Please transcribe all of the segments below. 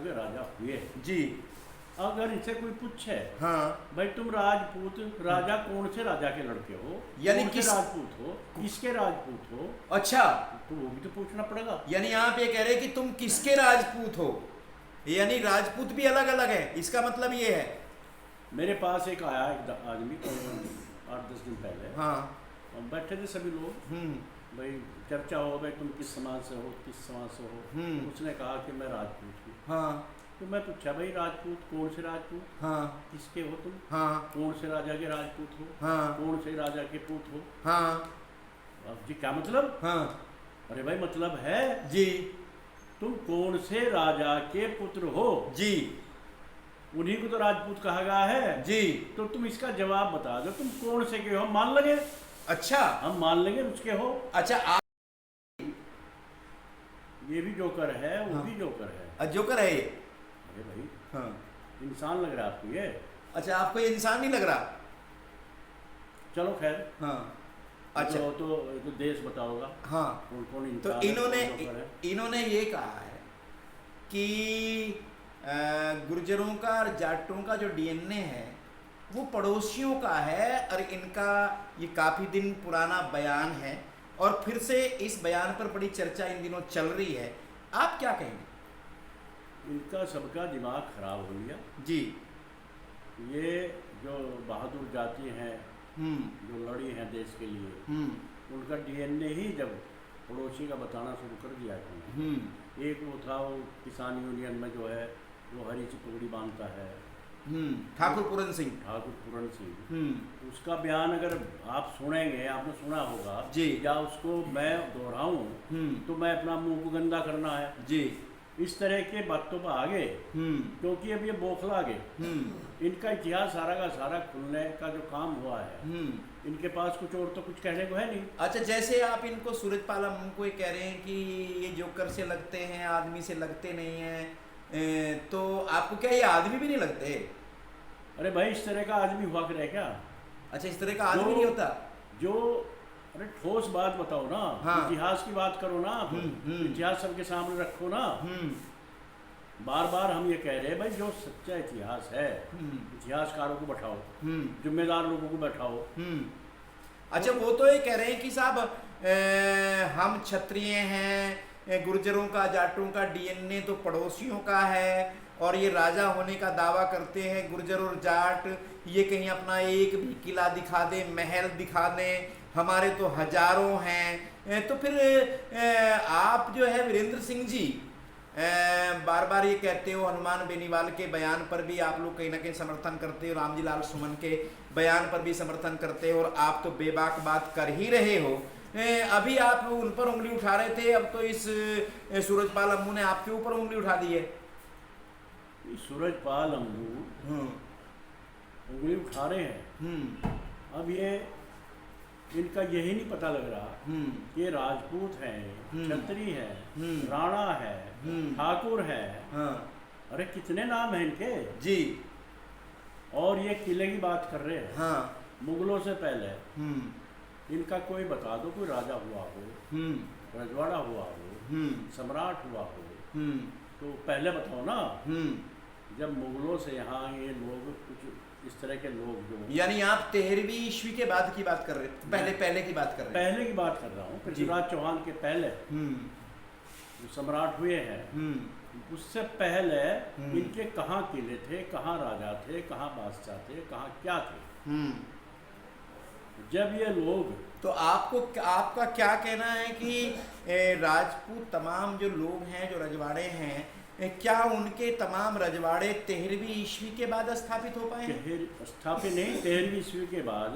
के राजा हुए। जी। अगर इनसे कोई पूछे, हाँ। भाई तुम राजपूत राजा कौन से राजा के लड़के हो, यानी कौन से किस राजपूत हो, किसके राजपूत हो, अच्छा, तो वो भी तो पूछना पड़ेगा। यानी आप ये कह रहे हैं कि तुम किसके राजपूत हो, यानी राजपूत भी अलग अलग है, इसका मतलब ये है। मेरे पास एक आया एक आदमी तो 8-10 दिन पहले, हाँ। हम बैठे थे सभी लोग, भाई चर्चा हो, भाई तुम किस समाज से हो, किस समाज से हो। तो उसने कहा कि मैं राजपूत हूँ। हाँ। तो मैं पूछा, भाई राजपूत कौन से राजपूत, हाँ। किसके हो तुम, हाँ। कौन से राजा के राजपूत हो, हाँ। कौन से राजा के पूत हो। हाँ। अब जी क्या मतलब। हाँ। अरे भाई मतलब है जी। तुम कौन से राजा के पुत्र हो, जी। उन्हीं को तो राजपूत कहा गया है। जी। तो तुम इसका जवाब बता दो, तुम कौन से के हो, हम मान लेंगे। अच्छा, हम मान लेंगे उसके हो। अच्छा आप ये भी जोकर है, वो हाँ। भी जोकर है। जोकर है ये। अरे भाई हाँ। इंसान लग रहा है आपको ये। अच्छा, आपको ये इंसान नहीं लग रहा। चलो खैर। हाँ। अच्छा तो देश बताओगा हाँ। कौन कौन तो इंसान है, कौन जोकर है। इन्होंने ये कहा है कि गुर्जरों का और जाटों का जो डीएनए है वो पड़ोसियों का है, और इनका ये काफ़ी दिन पुराना बयान है, और फिर से इस बयान पर बड़ी चर्चा इन दिनों चल रही है। आप क्या कहेंगे। इनका सबका दिमाग खराब हो लिया जी। ये जो बहादुर जाति हैं जो लड़ी हैं देश के लिए, उनका डीएनए ही जब पड़ोसी का बताना शुरू कर दिया था। एक वो था, वो किसान यूनियन में जो है वो हरी सी पगड़ी बांधता है, ठाकुर पूरन सिंह। ठाकुर पूरन सिंह। उसका बयान अगर आप सुनेंगे, आपने सुना होगा जी, या उसको मैं दोहराऊं तो मैं अपना मुंह को गंदा करना है जी। इस तरह के बातों पर आगे, क्योंकि अब ये बौखला गए। इनका इतिहास सारा का सारा खुलने का जो काम हुआ है, इनके पास कुछ और तो कुछ कहने को है नहीं। अच्छा, जैसे आप इनको सूरजपाल हमको ये कह रहे हैं कि ये जोकर से लगते हैं, आदमी से लगते नहीं हैं, तो आपको क्या ये आदमी भी नहीं लगते। अरे भाई इस तरह का आदमी हुआ करे क्या। अच्छा, इस तरह का आदमी नहीं होता जो, अरे ठोस बात बताओ ना। हाँ। इतिहास की बात करो ना आप। इतिहास सबके सामने रखो ना। बार बार हम ये कह रहे हैं भाई जो सच्चा इतिहास है, इतिहासकारों को बैठाओ, जिम्मेदार लोगों को बैठाओ। अच्छा, वो तो ये कह रहे हैं कि साहब हम क्षत्रिय हैं, गुर्जरों का जाटों का डीएनए तो पड़ोसियों का है, और ये राजा होने का दावा करते हैं गुर्जर और जाट, ये कहीं अपना एक भी किला दिखा दें, महल दिखा दें, हमारे तो हजारों हैं। तो फिर आप जो है वीरेंद्र सिंह जी बार बार ये कहते हो, हनुमान बेनीवाल के बयान पर भी आप लोग कहीं ना कहीं समर्थन करते हो, रामजी लाल सुमन के बयान पर भी समर्थन करते हो, और आप तो बेबाक बात कर ही रहे हो। अभी आप उन पर उंगली उठा रहे थे, अब तो इस सूरजपाल अम्मू ने आपके ऊपर उंगली उठा दी है। सूरजपाल अम्मू उंगली उठा रहे हैं। अब ये इनका यही नहीं पता लग रहा कि राजपूत हैं, क्षत्रिय हैं, राणा है, ठाकुर है। अरे कितने नाम हैं इनके जी। और ये किले की बात कर रहे हैं। हाँ। मुगलों से पहले इनका कोई बता दो, कोई राजा हुआ हो, रजवाड़ा हुआ हो, सम्राट हुआ हो, तो पहले बताओ ना। जब मुगलों से यहाँ ये लोग कुछ इस तरह के लोग जो, यानी आप 13वीं ईस्वी के बाद की बात कर रहे हैं, पहले की बात कर रहे हैं। पहले की बात कर रहा हूँ, पृथ्वीराज चौहान के पहले जो सम्राट हुए हैं, उससे पहले इनके कहाँ किले थे, कहाँ राजा थे, कहाँ बादशाह थे, कहाँ क्या थे। जब ये लोग, तो आपका क्या कहना है कि राजपूत तमाम जो लोग हैं, जो रजवाड़े हैं, क्या उनके तमाम रजवाड़े 13वीं ईस्वी के बाद स्थापित हो पाए? स्थापित नहीं, 13वीं ईस्वी के बाद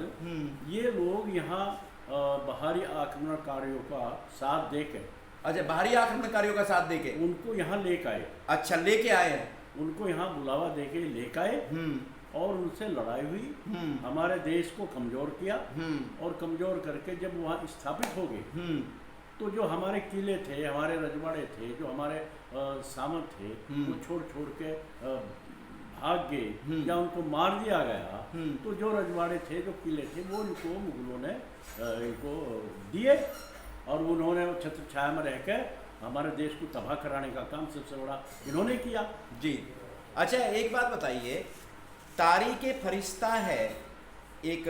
ये लोग यहाँ बाहरी आक्रमणकारियों का साथ देकर, अच्छा, बाहरी आक्रमणकारियों का साथ देके उनको यहाँ लेकर आए। अच्छा, लेके आए हैं। उनको यहाँ बुलावा देके लेकर आए और उनसे लड़ाई हुई, हमारे देश को कमजोर किया, और कमजोर करके जब वहाँ स्थापित हो गए, तो जो हमारे किले थे, हमारे रजवाड़े थे, जो हमारे सामंत थे, वो छोड़ छोड़ के भाग गए या उनको मार दिया गया। तो जो रजवाड़े थे, जो किले थे, वो इनको मुगलों ने इनको दिए, और उन्होंने छत्र छाया में रह के हमारे देश को तबाह कराने का काम सबसे बड़ा इन्होंने किया। जी। अच्छा, एक बात बताइए, तारीख़ फरिश्ता है एक,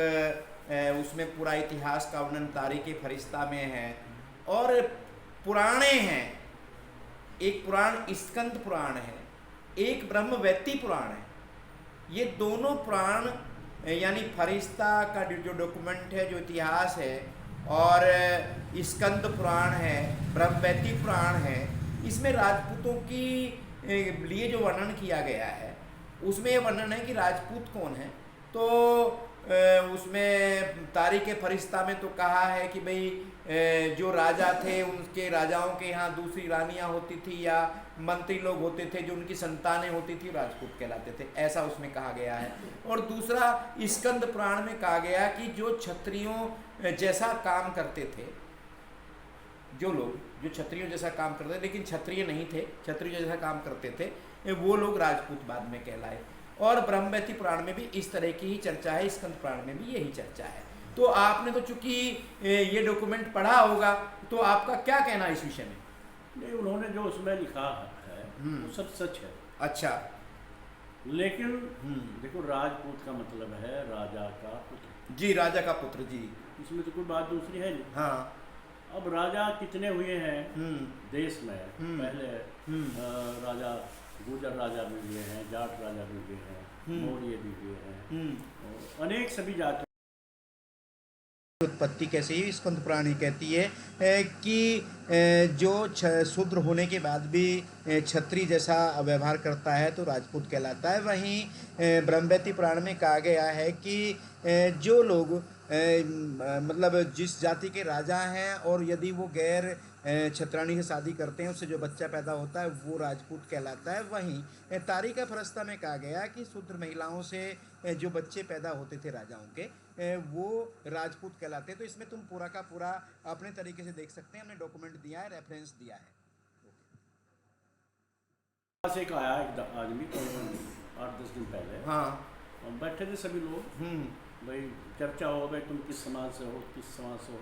उसमें पूरा इतिहास का वर्णन तारीख़ फरिश्ता में है, और पुराणे हैं, एक पुराण स्कंद पुराण है, एक ब्रह्मवैती पुराण है। ये दोनों पुराण यानी फरिश्ता का जो डॉक्यूमेंट है, जो इतिहास है, और स्कंद पुराण है, ब्रह्मवैती पुराण है, इसमें राजपूतों की लिए जो वर्णन किया गया है, उसमें ये वर्णन है कि राजपूत कौन है। तो उसमें तारीख़ फरिश्ता में तो कहा है कि भाई जो राजा थे उनके राजाओं के यहाँ दूसरी रानियाँ होती थी या मंत्री लोग होते थे, जो उनकी संतानें होती थी राजपूत कहलाते थे, ऐसा उसमें कहा गया है। और दूसरा स्कंद पुराण में कहा गया कि जो क्षत्रियों जैसा काम करते थे, जो लोग जो क्षत्रियों जैसा काम करते थे लेकिन क्षत्रिय नहीं थे, क्षत्रिय जैसा काम करते थे, वो लोग राजपूत बाद में कहलाए। और ब्रह्मवैती पुराण में भी इस तरह की ही चर्चा है, स्कंद पुराण में भी यही चर्चा है। तो आपने तो चूंकि ये डॉक्यूमेंट पढ़ा होगा, तो आपका क्या कहना है इस विषय में? नहीं, उन्होंने जो उसमें लिखा है वो सब सच है। अच्छा। लेकिन देखो, राजपूत का मतलब है राजा का पुत्र। जी, राजा का पुत्र। जी, इसमें तो कोई बात दूसरी है नहीं। हाँ। अब राजा कितने हुए हैं देश में? पहले राजा गुर्जर राजा भी हुए हैं, जाट राजा भी हुए हैं, मौर्य भी हुए हैं, और अनेक सभी जाति। उत्पत्ति कैसे ही स्कंद पुराण ही कहती है कि जो शूद्र होने के बाद भी क्षत्रिय जैसा व्यवहार करता है तो राजपूत कहलाता है। वहीं ब्रह्मवैती पुराण में कहा गया है कि जो लोग मतलब जिस जाति के राजा हैं और यदि वो गैर क्षत्राणी से शादी करते हैं, उससे जो बच्चा पैदा होता है वो राजपूत कहलाता है। वहीं तारीख़ फरिश्ता में कहा गया कि शूद्र महिलाओं से जो बच्चे पैदा होते थे राजाओं के, वो राजपूत कहलाते हैं। तो इसमें तुम पूरा का पूरा अपने तरीके से देख सकते हैं, हमने डॉक्यूमेंट दिया है, रेफरेंस दिया है। से एक आया एक आदमी 8-10 दिन पहले, हाँ, बैठे थे सभी लोग, भाई चर्चा हो, भाई तुम किस समाज से हो, किस समाज से हो।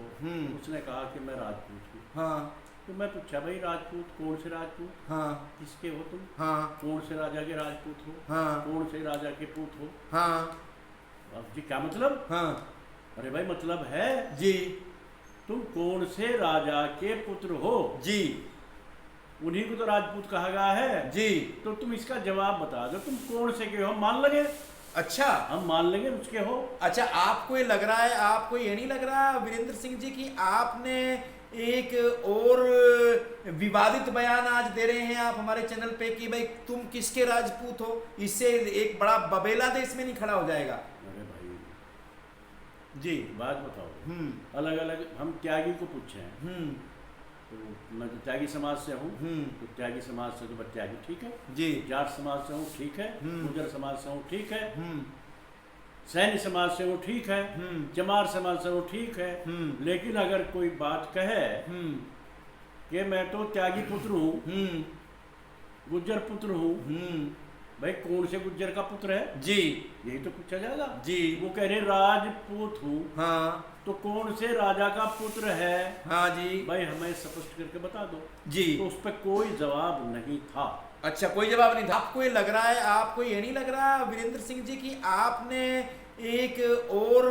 उसने कहा कि मैं राजपूत हूँ। हाँ। तो मैं पूछा, भाई राजपूत कौन से राजपूत? हाँ। किसके हो तुम? हाँ। कौन से राजा के राजपूत हो? हाँ। कौन से राजा के पुत्र हो? हाँ। अब जी क्या मतलब? हाँ। अरे भाई मतलब है जी, तुम कौन से राजा के पुत्र हो? जी, उन्हीं को तो राजपूत कहा गया है। जी। तो तुम इसका जवाब बता दो, तुम कौन से के हो, हम मान लेंगे। अच्छा, हम मान लेंगे उसके हो। अच्छा, आपको ये लग रहा है, आपको ये नहीं लग रहा वीरेंद्र सिंह जी कि आपने एक और विवादित बयान आज दे रहे हैं आप हमारे चैनल पे कि भाई तुम किसके राजपूत हो? इससे एक बड़ा बबेला देश में नहीं खड़ा हो जाएगा? अरे भाई जी, बात बताओ। अलग अलग हम त्यागी को पूछे हैं, तो मैं तो त्यागी समाज से हूँ, तो त्यागी समाज से तो मैं त्यागी ठीक है जी, जाट समाज से हूँ ठीक है, गुर्जर समाज से हूँ ठीक है, सैन्य समाज से हूँ ठीक है, चमार समाज से हूँ ठीक है। लेकिन अगर कोई बात कहे कि मैं तो त्यागी पुत्र हूँ, गुर्जर पुत्र हूँ, भाई कौन से गुर्जर का पुत्र है? जी, यही तो पूछा जाएगा। जी, वो कह रहे राजपूत हूँ। हाँ, तो कौन से राजा का पुत्र है? हाँ जी, भाई हमें स्पष्ट करके बता दो। जी, तो उस पर कोई जवाब नहीं था। अच्छा, कोई जवाब नहीं था। आपको ये लग रहा है, आपको ये नहीं लग रहा वीरेंद्र सिंह जी कि आपने एक और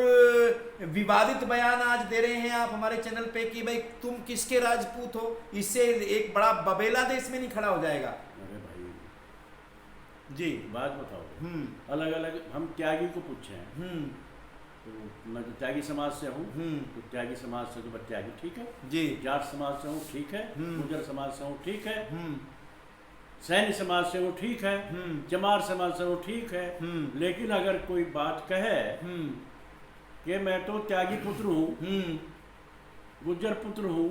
विवादित बयान आज दे रहे हैं आप हमारे चैनल पे कि भाई तुम किसके राजपूत हो? इससे एक बड़ा बबेला देश में नहीं खड़ा हो जाएगा? अरे भाई जी, बात बताओ। अलग अलग हम त्यागी को पूछे हैं, तो मैं तो त्यागी समाज से हूँ, तो त्यागी समाज से तो मैं त्यागी ठीक है जी, जाट समाज से हूँ ठीक है, गुर्जर समाज से हूँ ठीक है, सैन्य समाज से हूँ ठीक है, चमार समाज से हूँ ठीक है। लेकिन अगर कोई बात कहे कि मैं तो त्यागी पुत्र हूँ, गुर्जर पुत्र हूँ,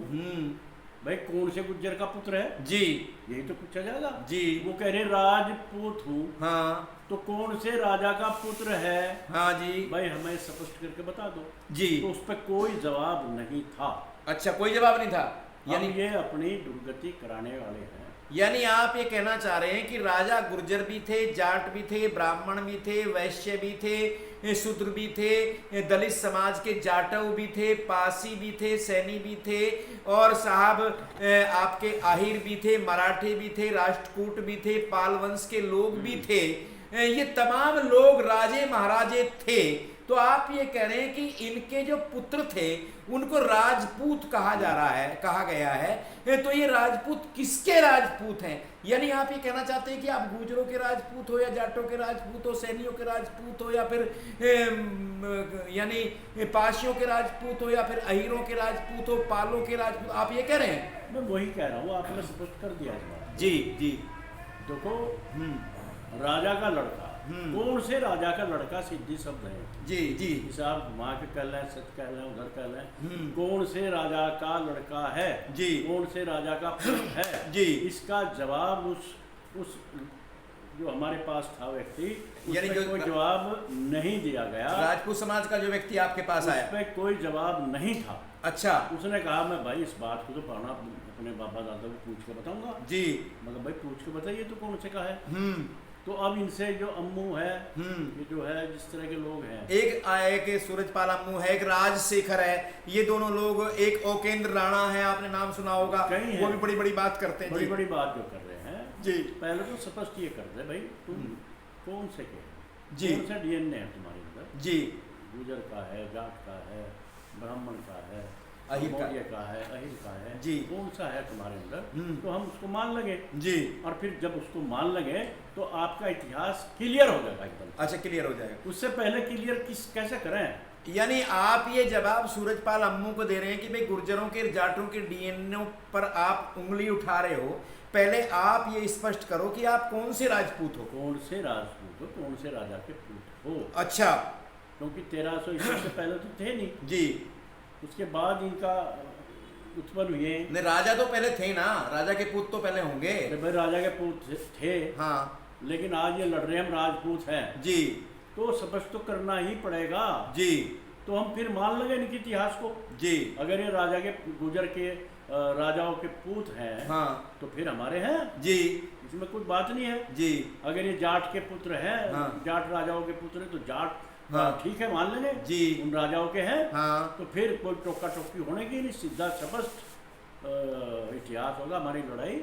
भाई कौन से गुर्जर का पुत्र है? जी, यही तो पूछा जाएगा। जी, वो कह रहे राजपूत हूँ। हाँ, तो कौन से राजा का पुत्र है? हाँ जी, भाई हमें स्पष्ट करके बता दो। जी, तो उस पर कोई जवाब नहीं था। अच्छा, कोई जवाब नहीं था, यानी ये अपनी दुर्गति कराने वाले हैं। यानी आप ये कहना चाह रहे हैं कि राजा गुर्जर भी थे, जाट भी थे, ब्राह्मण भी थे, वैश्य भी थे, शूद्र भी थे, दलित समाज के जाटव भी थे, पासी भी थे, सैनी भी थे, और साहब आपके आहिर भी थे, मराठे भी थे, राष्ट्रकूट भी थे, पाल वंश के लोग भी थे। ये तमाम लोग राजे महाराजे थे। तो आप ये कह रहे हैं कि इनके जो पुत्र थे उनको राजपूत कहा जा रहा है, कहा गया है। तो ये राजपूत किसके राजपूत हैं? यानी आप ये कहना चाहते हैं कि आप गुर्जरों के राजपूत हो, या जाटों के राजपूत हो, सैनियों के राजपूत हो, या फिर यानी पाशियों के राजपूत हो, या फिर अहीरों के राजपूत हो, पालों के राजपूत, आप ये कह रहे हैं? मैं वही कह रहा हूँ, आपने स्पष्ट कर दिया इस बात। जी जी। देखो, राजा का लड़का, कौन से राजा का लड़का सिद्धि शब्द है। जी जी। जैसे आप घुमा के कह रहे हैं, सच कह रहे हैं, उधर कह रहे हैं, कौन से राजा का लड़का है जी, कौन से राजा का पुत्र है जी, इसका जवाब उस जो हमारे पास था व्यक्ति, यानी जो कोई जवाब नहीं दिया गया। राजपूत समाज का जो व्यक्ति आपके पास आया, उस पर कोई जवाब नहीं था। अच्छा। उसने कहा मैं भाई इस बात को तो पढ़ना अपने बाबा दादा को पूछ के बताऊंगा जी। मगर भाई पूछ के बताइए तो कौन से का है। तो अब इनसे जो अम्मू है, ये जो है जिस तरह के लोग हैं, एक सूरजपाल अम्मू है, एक राजशेखर है, ये दोनों लोग, एक ओकेंद्र राणा है, आपने नाम सुना होगा, वो भी बड़ी बड़ी बात करते हैं, बड़ी बड़ी बात जो कर रहे हैं जी। पहले तो स्पष्ट ये कर दे भाई तुम कौन से के जी, कौन सा डीएनए है तुम्हारे अंदर जी। गुजर का है, जाट का है, ब्राह्मण का है, अहिर का है, अहिर का है जी, कौन सा है तुम्हारे अंदर, तो हम उसको मान लगे जी। और फिर जब उसको मान लगे तो आपका इतिहास क्लियर हो जाएगा एकदम। अच्छा, क्लियर हो जाएगा। उससे पहले क्लियर कैसे करें? यानी आप ये जवाब सूरजपाल अम्मू को दे रहे हैं कि भाई गुर्जरों के, जाटों के डीएनए पर आप उंगली उठा रहे हो, पहले आप ये स्पष्ट करो कि आप कौन से राजपूत हो, कौन से राजपूत हो, कौन से राजा के पुत्र हो। अच्छा। क्योंकि 1300 ईस्वी से पहले तो थे नहीं जी, उसके बाद इनका उत्पन्न हुए। नहीं, राजा तो पहले थे ना, राजा के पुत्र तो पहले होंगे। भाई राजा के पुत्र थे, हाँ, लेकिन आज ये लड़ रहे हैं हम राजपूत हैं जी, तो स्पष्ट तो करना ही पड़ेगा जी। तो हम फिर मान लगे इनके इतिहास को जी। अगर ये राजा के, गुजर के राजाओं के पूत हैं, हाँ, तो फिर हमारे हैं जी, इसमें कुछ बात नहीं है जी। अगर ये जाट के पुत्र हैं, हाँ, जाट राजाओं के पुत्र हैं, तो जाट, हाँ, ठीक है मान लेंगे जी, उन राजाओं के हैं, हाँ, तो फिर कोई टोका टोकी होने की नहीं, सीधा स्पष्ट इतिहास होगा, हमारी लड़ाई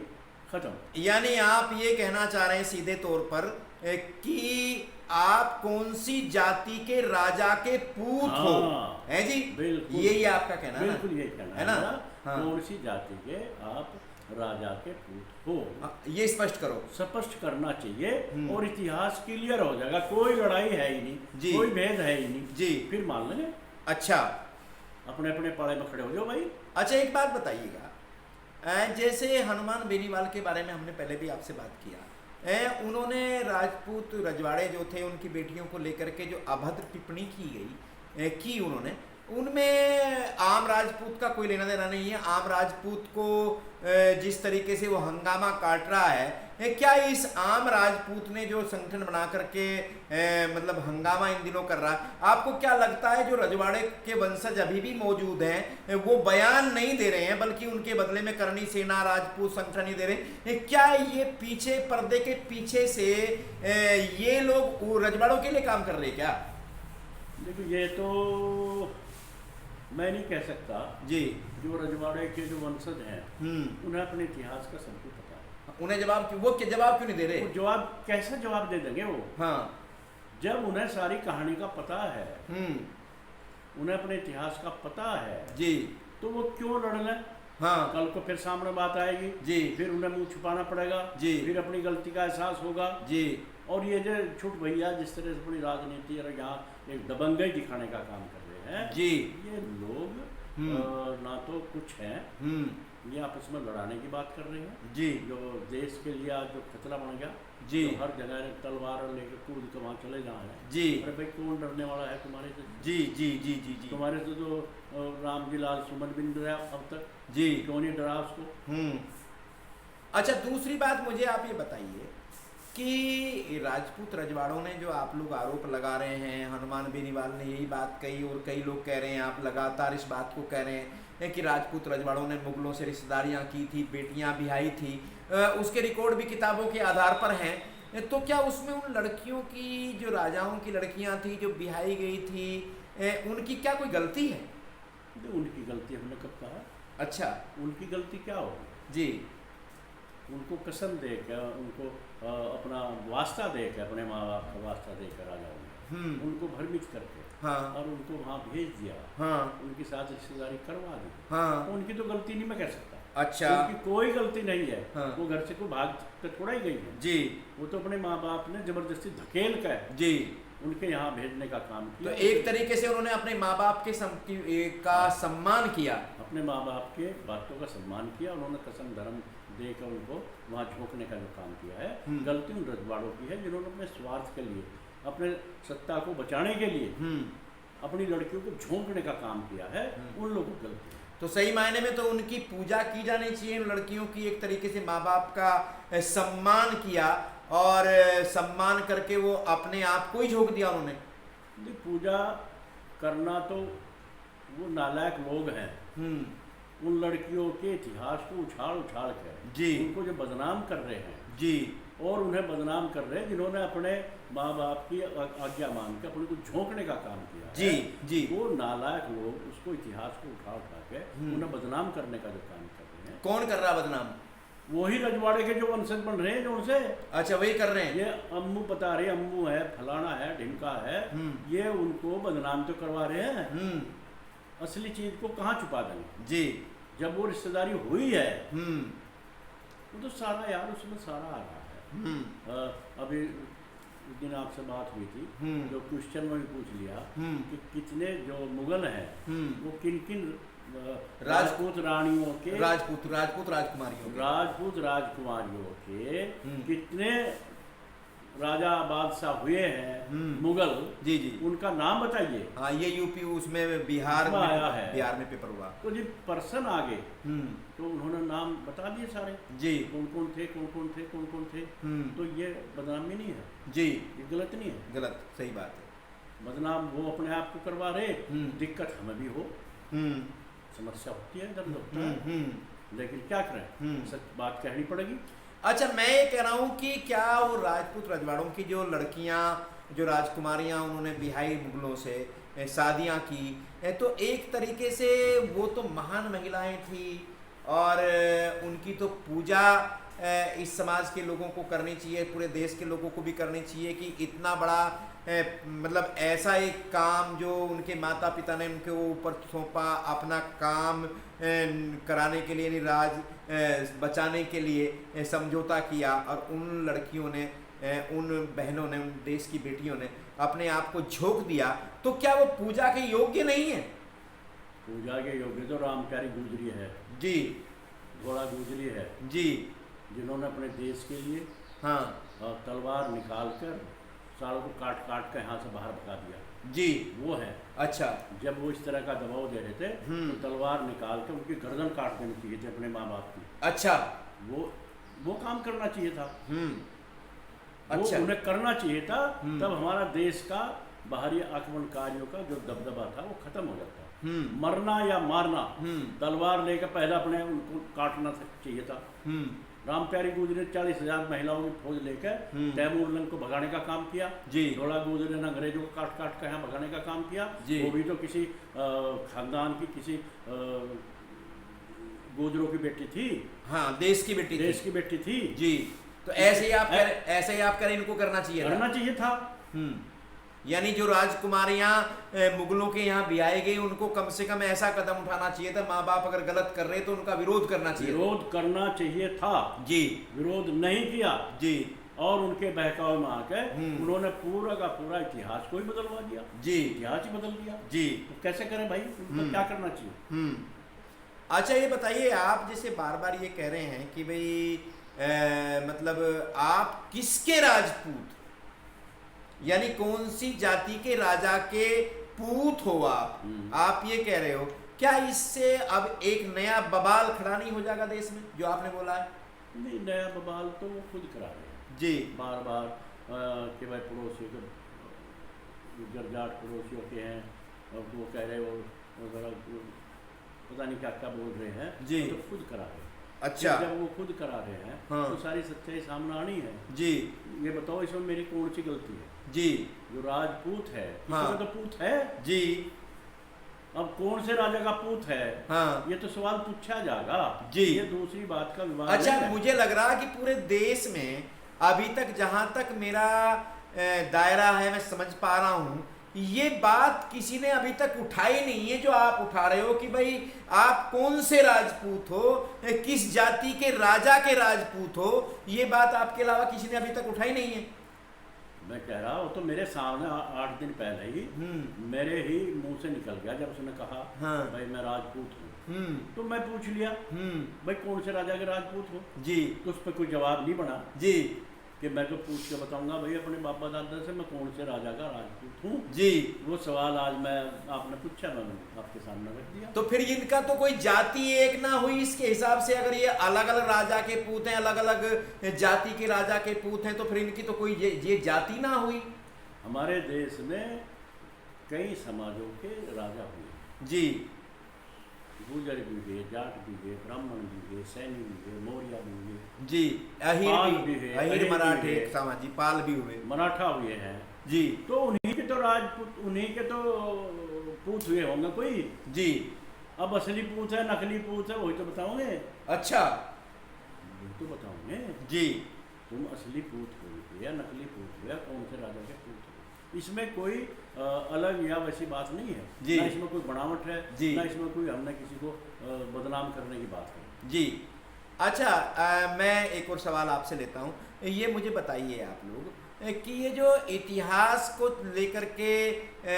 खत्म। यानी आप ये कहना चाह रहे हैं सीधे तौर पर कि आप कौन सी जाति के राजा के पूत हो, है जी? बिल्कुल, यही आपका कहना है, बिल्कुल यही कहना है ना। हाँ। कौन सी जाति के आप राजा के पूत हो, ये स्पष्ट करो, स्पष्ट करना चाहिए और इतिहास क्लियर हो जाएगा, कोई लड़ाई है ही नहीं जी, कोई भेद है ही नहीं जी, फिर मान लेंगे। अच्छा, अपने अपने पाले में खड़े हो जाओ भाई। अच्छा, एक बात बताइएगा, जैसे हनुमान बेनीवाल के बारे में हमने पहले भी आपसे बात किया, उन्होंने राजपूत रजवाड़े जो थे उनकी बेटियों को लेकर के जो अभद्र टिप्पणी की गई, उन्होंने, उनमें आम राजपूत का कोई लेना देना नहीं है। आम राजपूत को जिस तरीके से वो हंगामा काट रहा है, क्या इस आम राजपूत ने जो संगठन बना करके मतलब हंगामा इन दिनों कर रहा है, आपको क्या लगता है जो रजवाड़े के वंशज अभी भी मौजूद हैं वो बयान नहीं दे रहे हैं, बल्कि उनके बदले में करणी सेना, राजपूत संगठन ही दे रहे हैं? क्या ये पीछे, पर्दे के पीछे से ये लोग रजवाड़ों के लिए काम कर रहे हैं क्या? देखो, ये तो मैं नहीं कह सकता जी। जो रजवाड़े के जो वंशज हैं उन्हें अपने इतिहास का सब कुछ पता है। उन्हें जवाब क्यों, वो जवाब क्यों नहीं दे रहे? वो जवाब कैसे जवाब दे देंगे वो? हाँ, जब उन्हें सारी कहानी का पता है, उन्हें अपने इतिहास का पता है जी, तो वो क्यों लड़ लें? हाँ, कल को फिर सामने बात आएगी जी, फिर उन्हें मुंह छुपाना पड़ेगा जी, फिर अपनी गलती का एहसास होगा जी। और ये जो छुट भैया जिस तरह से पूरी राजनीति और यहाँ एक दबंगई दिखाने का काम कर रहे हैं जी, ये लोग ना तो कुछ हैं, ये आपस में लड़ाने की बात कर रहे हैं जी। जो देश के लिए आज जो खतरा बन गया जी, तो हर जगह तलवार लेकर कूद के वहाँ चले जा रहे हैं जी। अरे भाई कौन डरने वाला है तुम्हारे से? जी जी जी जी जी। तुम्हारे से जो राम जी लाल सुमन बिन डरा अब तक जी, क्यों नहीं डरा उसको? अच्छा, दूसरी बात मुझे आप ये बताइए कि राजपूत रजवाड़ों ने जो आप लोग आरोप लगा रहे हैं, हनुमान बेनीवाल ने यही बात कही और कई लोग कह रहे हैं, आप लगातार इस बात को कह रहे हैं कि राजपूत रजवाड़ों ने मुगलों से रिश्तेदारियां की थी, बेटियां ब्याही थी, उसके रिकॉर्ड भी किताबों के आधार पर हैं। तो क्या उसमें उन लड़कियों की, जो राजाओं की लड़कियां थी जो बिहाई गई थी, उनकी क्या कोई गलती है? उनकी गलती हमने कब कहा? अच्छा, उनकी गलती क्या होगी जी। उनको कसम दे के, उनको अपना वास्ता दे के, अपने माँ बाप का वास्ता दे कर राजाओं ने उनको भ्रमित करके, हाँ, और उनको वहाँ भेज दिया, हाँ, उनके साथ रिश्तेदारी करवा दी। हाँ, तो उनकी तो गलती नहीं मैं कह सकता। अच्छा, उनकी कोई गलती नहीं है। हाँ, वो घर से को भाग कर थोड़ा ही गई है जी, वो तो अपने माँ बाप ने जबरदस्ती धकेल कर जी। उनके यहाँ भेजने का काम तो किया। एक तरीके से उन्होंने अपने माँ बाप के का सम्मान किया, अपने माँ बाप के बातों का सम्मान किया। उन्होंने कसम धर्म देकर उनको वहाँ झोंकने का जो काम किया है, गलती उन रजवाड़ों की है जिन्होंने अपने स्वार्थ के लिए, अपने सत्ता को बचाने के लिए अपनी लड़कियों को झोंकने का काम किया है। उन लोगों को गलती है। तो सही मायने में तो उनकी पूजा की जानी चाहिए, उन लड़कियों की एक तरीके से माँ बाप का सम्मान किया, और सम्मान करके वो अपने आप को ही झोंक दिया उन्होंने। पूजा करना तो वो नालायक लोग हैं, उन लड़कियों के इतिहास को उछाल उछाल कर जी, उनको जो बदनाम कर रहे हैं जी, और उन्हें बदनाम कर रहे हैं जिन्होंने अपने माँ बाप की आज्ञा मान के अपने को झोंकने का काम किया जी, है। जी। वो नालायक लोग उसको इतिहास को उठा उठा के उन्हें बदनाम करने का जो काम कर रहे हैं। कौन कर रहा बदनाम? वही रजवाड़े के जो वंशज बन रहे हैं जो उनसे। अच्छा, वही कर रहे हैं। ये अम्मू बता रहे, अम्मू है, फलाना है, ढिमका है, ये उनको बदनाम तो करवा रहे हैं। असली चीज को कहाँ छुपा देंगे जी, जब वो रिश्तेदारी हुई है। वो तो सारा यार उसमें सारा आ रहा है। अभी उस दिन आपसे बात हुई थी, जो क्वेश्चन में भी पूछ लिया कि कितने जो मुगल हैं वो किन किन राजपूत रानियों के, राजपूत राजकुमारियों के कितने राजा बादशाह हुए हैं मुगल। जी, जी। उनका नाम बताइए। हाँ, ये यूपी उसमें बिहार में आया है, बिहार में पेपर हुआ। तो जब पर्सन आ गए तो उन्होंने नाम बता दिए सारे, जी, कौन कौन थे, कौन कौन थे, कौन कौन थे। तो ये बदनामी नहीं है जी, ये गलत नहीं है। गलत, सही बात है। बदनाम वो अपने आप को करवा रहे, दिक्कत हमें भी हो, समस्या होती है, दर्द होता है, लेकिन क्या करें, सच बात कहनी पड़ेगी। अच्छा, मैं ये कह रहा हूँ कि क्या वो राजपूत रजवाड़ों की जो लड़कियाँ, जो राजकुमारियाँ उन्होंने बिहाई मुगलों से शादियाँ की, तो एक तरीके से वो तो महान महिलाएं थी, और उनकी तो पूजा इस समाज के लोगों को करनी चाहिए, पूरे देश के लोगों को भी करनी चाहिए कि इतना बड़ा मतलब ऐसा एक काम जो उनके माता पिता ने उनके ऊपर सौंपा, अपना काम कराने के लिए, राज बचाने के लिए समझौता किया, और उन लड़कियों ने, उन बहनों ने, उन देश की बेटियों ने अपने आप को झोंक दिया, तो क्या वो पूजा के योग्य नहीं है? पूजा के योग्य तो रामप्यारी गुजरी है जी, घोड़ा गुजरी है जी, जिन्होंने अपने देश के लिए हाँ, तलवार निकाल कर सालों को काट काट कर यहाँ से बाहर भगा दिया। जी, वो है। अच्छा, जब वो इस तरह का दबाव दे रहे थे तो तलवार निकाल कर उनकी गर्दन काट देनी चाहिए थी अपने माँ बाप की। अच्छा, वो काम करना चाहिए था। अच्छा, वो उन्हें करना चाहिए था, तब हमारा देश का बाहरी आक्रमणकारियों का जो दबदबा था वो खत्म हो जाता। मरना या मारना, तलवार लेकर पहले अपने उनको काटना चाहिए था। रामप्यारी गुजरी ने 40,000 महिलाओं की फौज लेकर तैमूर लंग को भगाने का काम किया। घोड़ा गुजरी ने अंग्रेजों को काट काट कर यहाँ भगाने का काम किया। वो भी तो किसी खानदान की, किसी गुजरों की बेटी थी। हाँ, देश की बेटी थी जी। तो ऐसे ही आप करें, इनको करना चाहिए था। यानी जो राजकुमारियां मुगलों के यहाँ बिहाई गई, उनको कम से कम ऐसा कदम उठाना चाहिए था, माँ बाप अगर गलत कर रहे तो उनका विरोध करना चाहिए था जी। विरोध नहीं किया जी, और उनके बहकावे में आकर उन्होंने पूरा का पूरा इतिहास को ही बदलवा दिया जी, इतिहास ही बदल दिया जी। तो कैसे करें भाई, उनको क्या करना चाहिए? अच्छा, ये बताइए, आप जैसे बार बार ये कह रहे हैं कि भाई मतलब आप किसके राजपूत, यानी कौन सी जाति के राजा के पूत हो आप ये कह रहे हो, क्या इससे अब एक नया बवाल खड़ा नहीं हो जाएगा देश में, जो आपने बोला है? नहीं, नया बवाल तो वो खुद करा रहे हैं जी, बार बार कि भाई पड़ोसियों के जरजाट पड़ोसियों के हैं और वो कह रहे हो पता नहीं क्या क्या बोल रहे हैं जी, तो खुद करा रहे हैं। अच्छा। जब वो खुद करा रहे हैं हाँ। तो सारी सच्चाई सामने आनी है जी ये बताओ इसमें मेरी कौन सी गलती है? जी जो राजपूत है हाँ। इसमें तो पूत है, जी अब कौन से राजा का पूत है हाँ ये तो सवाल पूछा जाएगा जी। ये दूसरी बात का विवाद अच्छा, नहीं है। मुझे लग रहा है कि पूरे देश में अभी तक जहां तक मेरा दायरा है, मैं समझ पा रहा हूं, ये बात किसी ने अभी तक उठाई नहीं है जो आप उठा रहे हो कि भाई आप कौन से राजपूत हो, किस जाति के राजा के राजपूत हो। ये बात आपके अलावा किसी ने अभी तक उठाई नहीं है। मैं कह रहा हूँ तो मेरे सामने 8 दिन पहले ही मेरे ही मुंह से निकल गया जब उसने कहा हाँ। भाई मैं राजपूत हूँ तो मैं पूछ लिया भाई कौन से राजा के राजपूत हो जी तो उस पर कोई जवाब नहीं बना जी कि मैं तो पूछ के बताऊंगा भाई अपने बाबा दादा से मैं कौन से राजा का राजपूत हूँ। जी वो सवाल आज मैं आपने पूछा मैंने आपके सामने रख दिया। तो फिर इनका तो कोई जाति एक ना हुई इसके हिसाब से, अगर ये अलग अलग राजा के पूत हैं, अलग अलग जाति के राजा के पूत हैं, तो फिर इनकी तो कोई ये जाति ना हुई। हमारे देश में कई समाजों के राजा हुए जी गुर्जर भी हुए, जाट भी हुए, ब्राह्मण भी हुए, सैनी भी हुए, मौर्य भी हुए, जी पाल भी है, अहीर अहीर मराठे भी है। समाजी पाल भी हुए मराठा हुए हैं। जी तो उन्हीं के तो राजपूत उन्हीं के तो पूत हुए होंगे कोई। जी अब असली पूत है नकली पूत है वही तो बताओगे। अच्छा वही तो बताओगे जी तुम असली पूत हो या नकली पूत हो या कौन से राजा के पूत हो। इसमें कोई अलग या वैसी बात नहीं है जी। ना इसमें कोई बनावट है जी। ना इसमें कोई हमने किसी को बदनाम करने की बात है। जी अच्छा, मैं एक और सवाल आपसे लेता हूँ। ये मुझे बताइए आप लोग कि ये जो इतिहास को लेकर के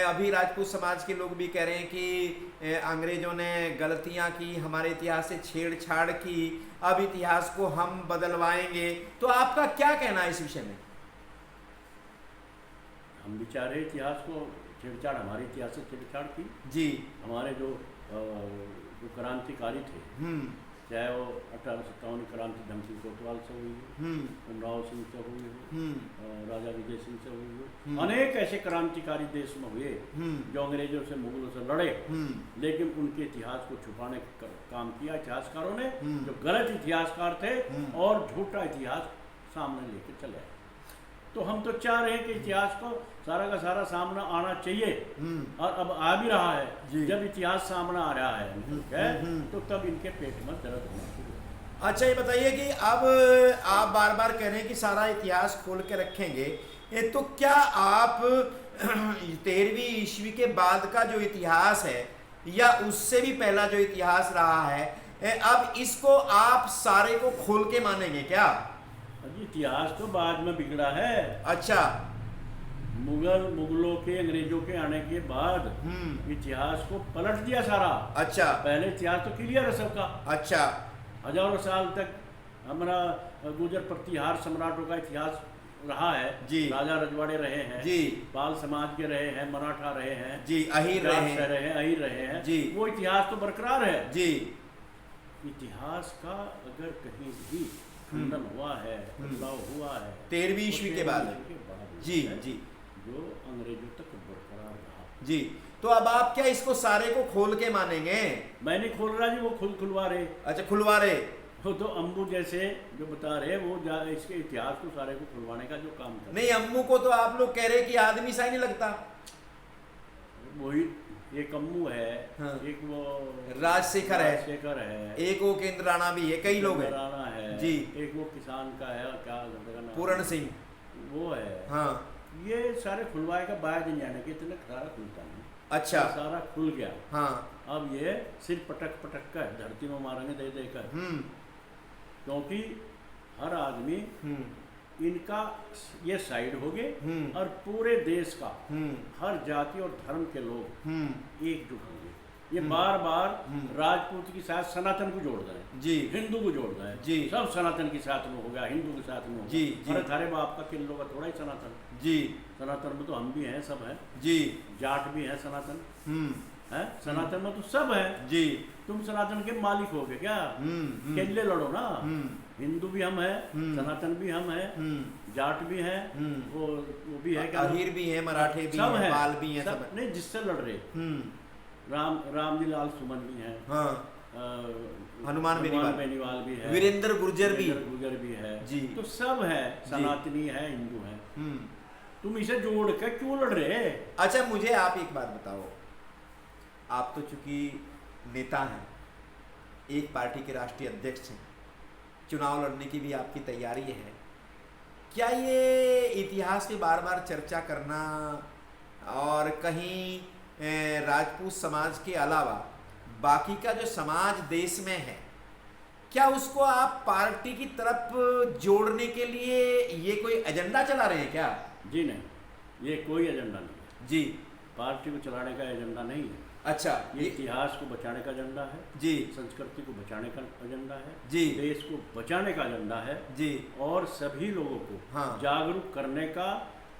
अभी राजपूत समाज के लोग भी कह रहे हैं कि अंग्रेजों ने गलतियां की, हमारे इतिहास से छेड़छाड़ की, अब इतिहास को हम बदलवाएंगे, तो आपका क्या कहना है इस विषय में? हम बेचारे इतिहास को छेड़छाड़ हमारे इतिहास से छेड़छाड़ की जी हमारे जो क्रांतिकारी थे चाहे वो 1857 क्रांति धन सिंह कोतवाल से हुई हो, उमराव सिंह से हुई हो, राजा विजय सिंह से हुई हो, अनेक ऐसे क्रांतिकारी देश में हुए जो अंग्रेजों से मुगलों से लड़े लेकिन उनके इतिहास को छुपाने का काम किया इतिहासकारों ने जो गलत इतिहासकार थे और झूठा इतिहास सामने लेके चले आए। तो हम तो चाह रहे हैं कि इतिहास को सारा का सारा सामने आना चाहिए और अब आ भी रहा है। जब इतिहास सामने आ रहा है तो तब इनके पेट में दर्द होना शुरू होगा। अच्छा, ये बताइए कि अब आप बार बार कह रहे हैं कि सारा इतिहास खोल के रखेंगे, तो क्या आप 13वीं ईस्वी के बाद का जो इतिहास है या उससे भी पहला जो इतिहास रहा है, अब इसको आप सारे को खोल के मानेंगे क्या? इतिहास तो बाद में बिगड़ा है। अच्छा, मुगलों के अंग्रेजों के आने के बाद इतिहास को पलट दिया सारा। अच्छा, पहले इतिहास तो क्लियर है सबका। अच्छा, हजारों साल तक हमारा गुर्जर प्रतिहार सम्राटों का इतिहास रहा है जी। राजा रजवाड़े रहे हैं जी, पाल समाज के रहे हैं, मराठा रहे हैं जी, अहीर रहे हैं, अहीर रहे हैं जी। वो इतिहास तो बरकरार है जी। इतिहास का अगर कहीं भी खंडन हुआ है, बदलाव हुआ है 13वीं ईस्वी के बाद जी जी जो अंग्रेजों तक बरकरार रहा जी। तो अब आप क्या इसको सारे को खोल के मानेंगे? मैं नहीं खोल रहा जी, वो खुलवा रहे। अच्छा, खुलवा रहे तो अम्बू जैसे जो बता रहे वो इसके इतिहास को सारे को खुलवाने का जो काम कर नहीं, अम्मू को तो आप लोग कह रहे कि आदमी सा ही नहीं लगता। वही एक अम्मू है हाँ। एक वो राजशेखर है, एक वो केंद्र राणा भी है, कई लोग हैं राणा है जी, एक वो किसान का है और क्या पूरण सिंह वो है। हाँ, ये सारे खुलवाए का बाद नहीं जाने के इतने सारा खुलता नहीं। अच्छा, सारा खुल गया। हाँ, अब ये सिर्फ पटक पटक कर धरती में मारेंगे दे देकर क्योंकि हर आदमी इनका ये साइड हो गए और पूरे देश का हर जाति और धर्म के लोग एकजुट होंगे। ये बार बार राजपूत के साथ सनातन को जोड़ रहे हैं जी, हिंदू को जोड़ रहे हैं जी, सब सनातन के साथ में हो गया, हिंदू के साथ में हो जी, गया। अरे थारे बाप का किन लोग थोड़ा ही सनातन जी, सनातन में तो हम भी हैं, सब हैं जी, जाट भी हैं, सनातन है, सनातन में तो सब है जी। तुम सनातन के मालिक हो गए क्या? केले लड़ो ना। हिंदू भी हम हैं, सनातन भी हम हैं, जाट भी हैं, वो भी है क्या, अहीर भी हैं, मराठे भी सब हैं, है, पाल भी हैं, सब नहीं जिससे लड़ रहे रामजी लाल सुमन भी हैं, हाँ, हनुमान बेनीवाल भी है, वीरेंद्र गुर्जर भी है जी, तो सब है, सनातनी है, हिंदू है। तुम इसे जोड़ के क्यों लड़ रहे? अच्छा मुझे आप एक बात बताओ, आप तो चूंकि नेता हैं, एक पार्टी के राष्ट्रीय अध्यक्ष हैं, चुनाव लड़ने की भी आपकी तैयारी है, क्या ये इतिहास पे बार बार चर्चा करना और कहीं राजपूत समाज के अलावा बाकी का जो समाज देश में है, क्या उसको आप पार्टी की तरफ जोड़ने के लिए ये कोई एजेंडा चला रहे हैं क्या? जी नहीं, ये कोई एजेंडा नहीं है जी, पार्टी को चलाने का एजेंडा नहीं है। अच्छा, ये इतिहास को बचाने का एजेंडा है जी, संस्कृति को बचाने का एजेंडा है जी, देश को बचाने का एजेंडा है जी, और सभी लोगों को हाँ, जागरूक करने का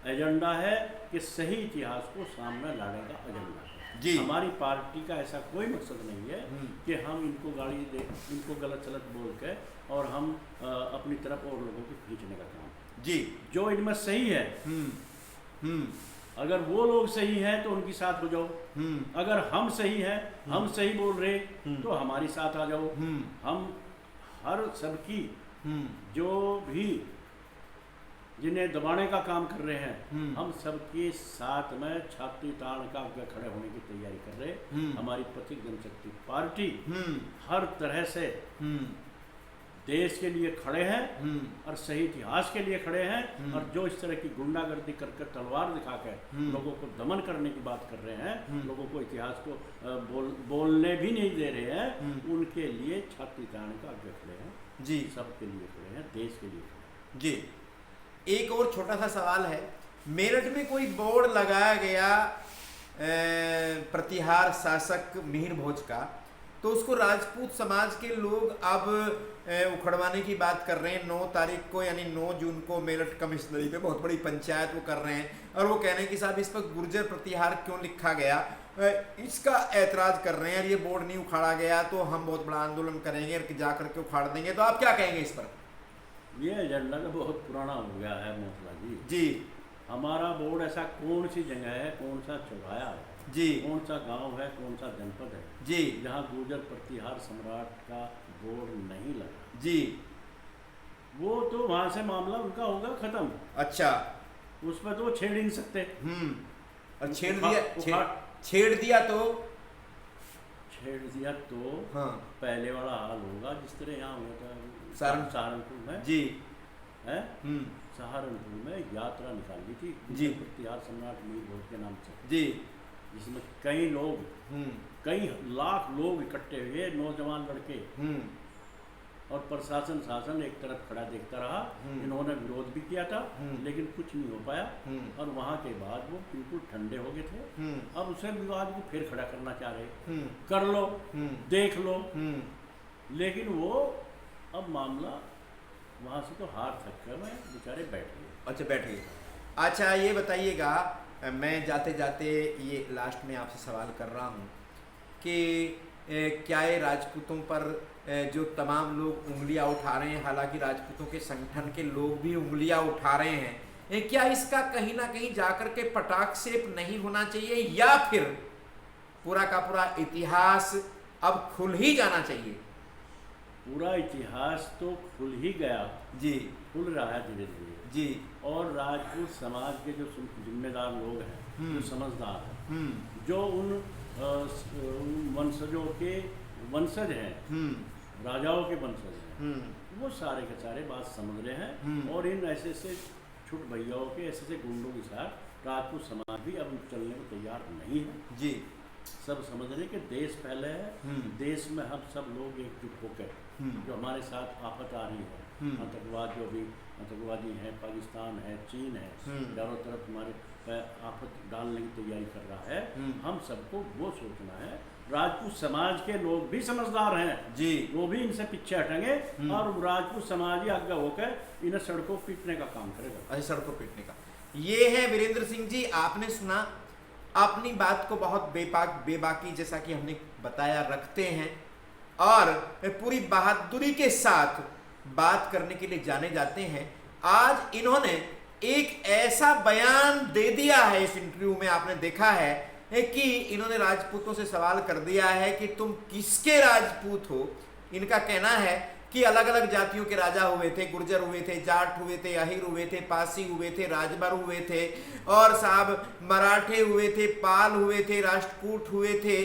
एजेंडा है कि सही इतिहास को सामने लाने का एजेंडा है जी। हमारी पार्टी का ऐसा कोई मकसद नहीं है कि हम इनको गाली दे, इनको गलत सलत बोल के और हम अपनी तरफ और लोगों को खींचने का काम जी, जो इनमें सही है अगर वो लोग सही हैं तो उनके साथ हो जाओ, अगर हम सही हैं, हम सही बोल रहे तो हमारी साथ आ जाओ। हम हर सबकी जो भी जिन्हें दबाने का काम कर रहे हैं हम सबके साथ में छाती तान का आगे खड़े होने की तैयारी कर रहे। हमारी प्रतीक जनशक्ति पार्टी हर तरह से देश के लिए खड़े हैं और सही इतिहास के लिए खड़े हैं और जो इस तरह की गुंडागर्दी करके तलवार दिखाकर लोगों को दमन करने की बात कर रहे हैं, लोगों को इतिहास को बोलने भी नहीं दे रहे हैं, उनके लिए छाती तान का आगे खड़े हैं जी, सबके लिए खड़े हैं, देश के लिए खड़े हैं। जी। एक और छोटा सा सवाल है, मेरठ में कोई बोर्ड लगाया गया प्रतिहार शासक मिहिर भोज का, तो उसको राजपूत समाज के लोग अब उखड़वाने की बात कर रहे हैं। 9 तारीख को यानी 9 जून को मेरठ कमिश्नरी पे बहुत बड़ी पंचायत वो कर रहे हैं और वो कह रहे हैं कि साहब इस पर गुर्जर प्रतिहार क्यों लिखा गया, इसका ऐतराज कर रहे हैं। ये बोर्ड नहीं उखाड़ा गया तो हम बहुत बड़ा आंदोलन करेंगे और जा करके उखाड़ देंगे, तो आप क्या कहेंगे इस पर? ये एजेंडा तो बहुत पुराना हो गया है मोहल्ला जी। जी, हमारा बोर्ड ऐसा कौन सी जगह है, कौन सा चौराया है जी, कौन सा गांव है, कौन सा जनपद है जी, जहाँ गुर्जर प्रतिहार सम्राट का बोर्ड नहीं लगा जी, वो तो वहां से मामला उनका होगा खत्म। अच्छा, उस पर तो छेड़ ही नहीं सकते। और छेड़ दिया तो हाँ, पहले वाला हाल होगा जिस तरह यहाँ हुआ था सहारनपुर में जी, है सहारनपुर में यात्रा निकाली थी जी, प्रतिहार सम्राट मिहिर भोज के नाम से जी, जिसमें कई लोग कई लाख लोग इकट्ठे हुए, नौजवान लड़के, और प्रशासन शासन एक तरफ खड़ा देखता रहा। इन्होंने विरोध भी किया था लेकिन कुछ नहीं हो पाया और वहाँ के बाद वो बिल्कुल ठंडे हो गए थे। अब उसे विवाद को फिर खड़ा करना चाह रहे, कर लो, देख लो, लेकिन वो अब मामला वहाँ से तो हार थक कर मैं बेचारे बैठ गए। अच्छा, बैठ गए। अच्छा, ये बताइएगा, मैं जाते जाते ये लास्ट में आपसे सवाल कर रहा हूँ कि क्या ये राजपूतों पर जो तमाम लोग उंगलियां उठा रहे हैं, हालांकि राजपूतों के संगठन के लोग भी उंगलियां उठा रहे हैं, क्या इसका कहीं ना कहीं जाकर के पटाक्षेप नहीं होना चाहिए या फिर पूरा का पूरा इतिहास अब खुल ही जाना चाहिए? पूरा इतिहास तो खुल ही गया जी, खुल रहा है धीरे धीरे जी। और राजपूत समाज के जो जिम्मेदार लोग हैं, जो समझदार हैं, जो उन वंशजों के वंशज हैं, राजाओं के वंशज हैं, वो सारे के सारे बात समझ रहे हैं और इन ऐसे से छुट भैयाओं के ऐसे से गुंडों के साथ राजपूत समाज भी अब चलने को तैयार नहीं है जी। सब समझ रहे कि देश पहले है, देश में हम सब लोग एकजुट होकर जो हमारे साथ आफत आ रही है, आतंकवाद जो भी आतंकवादी है, पाकिस्तान है, चीन है, चारों तरफ हमारे आफत डालने की तैयारी कर रहा है, हम सबको वो सोचना है। राजपूत समाज के लोग भी समझदार हैं जी, वो भी इनसे पीछे हटेंगे और राजपूत समाज ही आगे होकर इन्हें सड़कों पीटने का काम करेगा। अच्छा, सड़कों पीटने का। ये है वीरेंद्र सिंह जी, आपने सुना, अपनी बात को बहुत बेबाकी जैसा कि हमने बताया रखते हैं और पूरी बहादुरी के साथ बात करने के लिए जाने जाते हैं। आज इन्होंने एक ऐसा बयान दे दिया है इस इंटरव्यू में, आपने देखा है कि इन्होंने राजपूतों से सवाल कर दिया है कि तुम किसके राजपूत हो। इनका कहना है कि अलग अलग जातियों के राजा हुए थे, गुर्जर हुए थे, जाट हुए थे, अहिर हुए थे, पासी हुए थे, राजभर हुए थे, और साहब मराठे हुए थे, पाल हुए थे, राष्ट्रकूट हुए थे,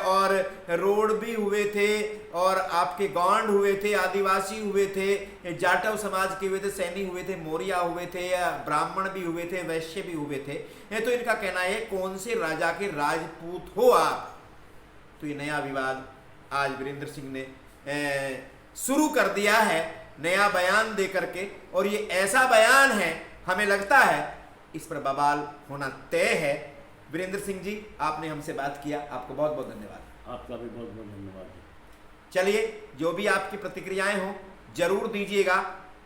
और रोड भी हुए थे, और आपके गौंड हुए थे, आदिवासी हुए थे, जाटव समाज के हुए थे, सैनी हुए थे, मौर्य हुए थे, ब्राह्मण भी हुए थे, वैश्य भी हुए थे। तो इनका कहना है कौन से राजा के राजपूत हो आप। तो ये नया विवाद आज वीरेंद्र सिंह ने शुरू कर दिया है, नया बयान दे करके, और ये ऐसा बयान है हमें लगता है इस पर बवाल होना तय है। वीरेंद्र सिंह जी, आपने हमसे बात किया, आपको बहुत बहुत धन्यवाद। आपका भी बहुत बहुत धन्यवाद। चलिए, जो भी आपकी प्रतिक्रियाएं हो जरूर दीजिएगा।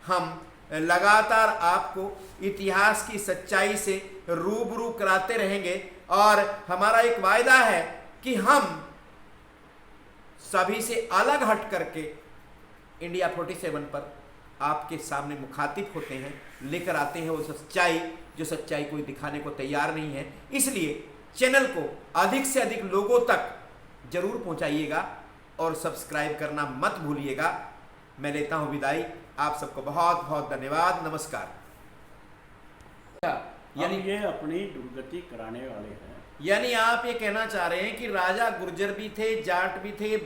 हम लगातार आपको इतिहास की सच्चाई से रूबरू कराते रहेंगे, और हमारा एक वायदा है कि हम सभी से अलग हट करके इंडिया 47 पर आपके सामने मुखातिब होते हैं, लेकर आते हैं वो सच्चाई, जो सच्चाई कोई दिखाने को तैयार नहीं है। इसलिए चैनल को अधिक से अधिक लोगों तक जरूर पहुंचाइएगा और सब्सक्राइब करना मत भूलिएगा। मैं लेता हूं विदाई, आप सबको बहुत बहुत धन्यवाद, नमस्कार। यानी ये अपनी दुर्गति कराने वाले हैं। यानी आप ये कहना चाह रहे हैं कि राजा गुर्जर भी थे, जाट भी थे,